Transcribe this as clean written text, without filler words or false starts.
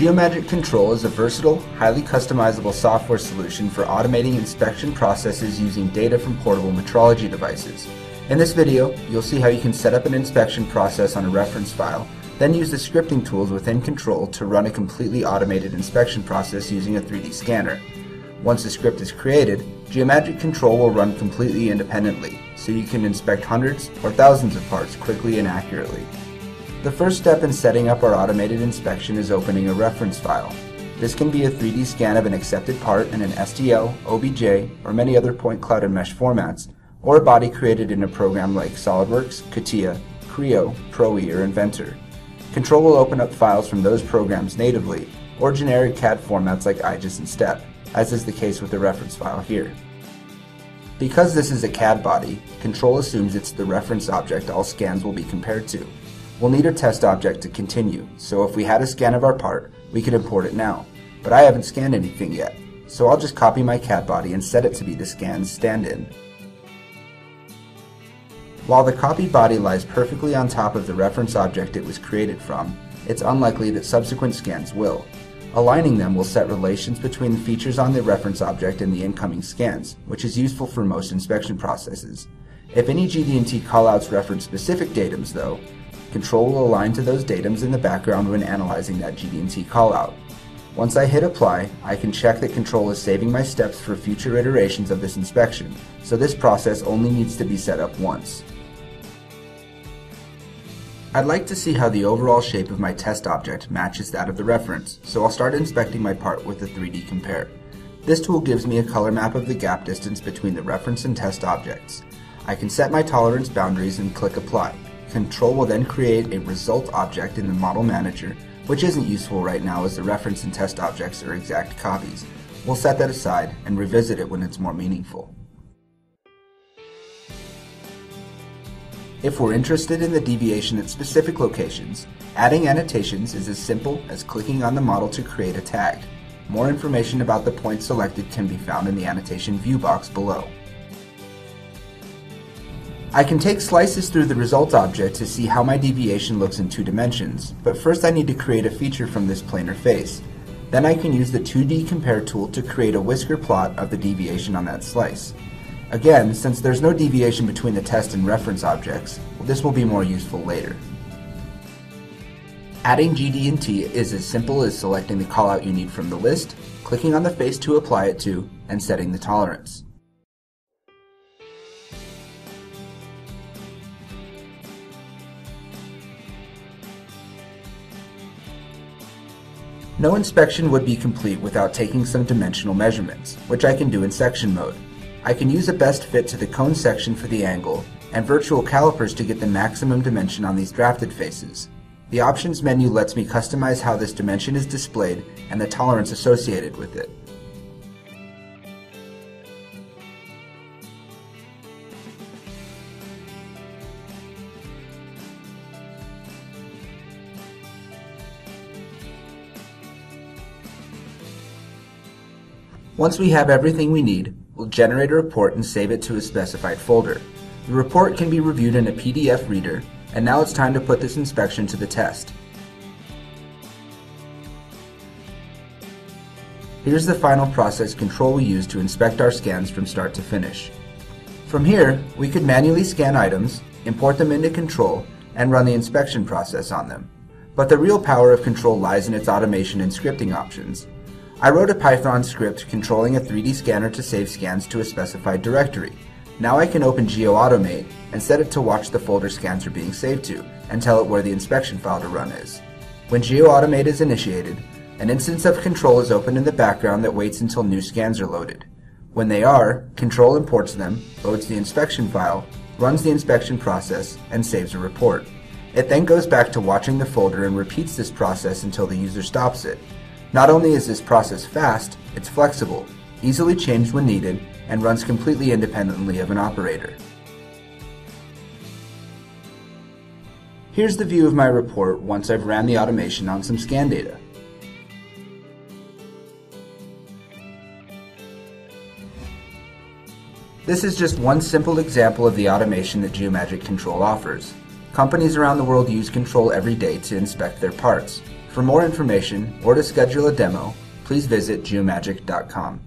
Geomagic Control is a versatile, highly customizable software solution for automating inspection processes using data from portable metrology devices. In this video, you'll see how you can set up an inspection process on a reference file, then use the scripting tools within Control to run a completely automated inspection process using a 3D scanner. Once the script is created, Geomagic Control will run completely independently, so you can inspect hundreds or thousands of parts quickly and accurately. The first step in setting up our automated inspection is opening a reference file. This can be a 3D scan of an accepted part in an STL, OBJ, or many other point cloud and mesh formats, or a body created in a program like SolidWorks, CATIA, Creo, ProE, or Inventor. Control will open up files from those programs natively, or generic CAD formats like IGES and STEP, as is the case with the reference file here. Because this is a CAD body, Control assumes it's the reference object all scans will be compared to. We'll need a test object to continue, so if we had a scan of our part, we could import it now. But I haven't scanned anything yet, so I'll just copy my CAD body and set it to be the scan's stand-in. While the copied body lies perfectly on top of the reference object it was created from, it's unlikely that subsequent scans will. Aligning them will set relations between the features on the reference object and the incoming scans, which is useful for most inspection processes. If any GD&T callouts reference specific datums, though, Control will align to those datums in the background when analyzing that GD&T callout. Once I hit apply, I can check that Control is saving my steps for future iterations of this inspection, so this process only needs to be set up once. I'd like to see how the overall shape of my test object matches that of the reference, so I'll start inspecting my part with a 3D compare. This tool gives me a color map of the gap distance between the reference and test objects. I can set my tolerance boundaries and click apply. Control will then create a result object in the Model Manager, which isn't useful right now as the reference and test objects are exact copies. We'll set that aside and revisit it when it's more meaningful. If we're interested in the deviation at specific locations, adding annotations is as simple as clicking on the model to create a tag. More information about the point selected can be found in the annotation view box below. I can take slices through the result object to see how my deviation looks in 2 dimensions, but first I need to create a feature from this planar face. Then I can use the 2D compare tool to create a whisker plot of the deviation on that slice. Again, since there's no deviation between the test and reference objects, this will be more useful later. Adding GD&T is as simple as selecting the callout you need from the list, clicking on the face to apply it to, and setting the tolerance. No inspection would be complete without taking some dimensional measurements, which I can do in section mode. I can use a best fit to the cone section for the angle, and virtual calipers to get the maximum dimension on these drafted faces. The options menu lets me customize how this dimension is displayed and the tolerance associated with it. Once we have everything we need, we'll generate a report and save it to a specified folder. The report can be reviewed in a PDF reader, and now it's time to put this inspection to the test. Here's the final process Control will use to inspect our scans from start to finish. From here, we could manually scan items, import them into Control, and run the inspection process on them. But the real power of Control lies in its automation and scripting options. I wrote a Python script controlling a 3D scanner to save scans to a specified directory. Now I can open GeoAutomate and set it to watch the folder scans are being saved to, and tell it where the inspection file to run is. When GeoAutomate is initiated, an instance of Control is opened in the background that waits until new scans are loaded. When they are, Control imports them, loads the inspection file, runs the inspection process, and saves a report. It then goes back to watching the folder and repeats this process until the user stops it. Not only is this process fast, it's flexible, easily changed when needed, and runs completely independently of an operator. Here's the view of my report once I've ran the automation on some scan data. This is just one simple example of the automation that Geomagic Control offers. Companies around the world use Control every day to inspect their parts. For more information or to schedule a demo, please visit geomagic.com.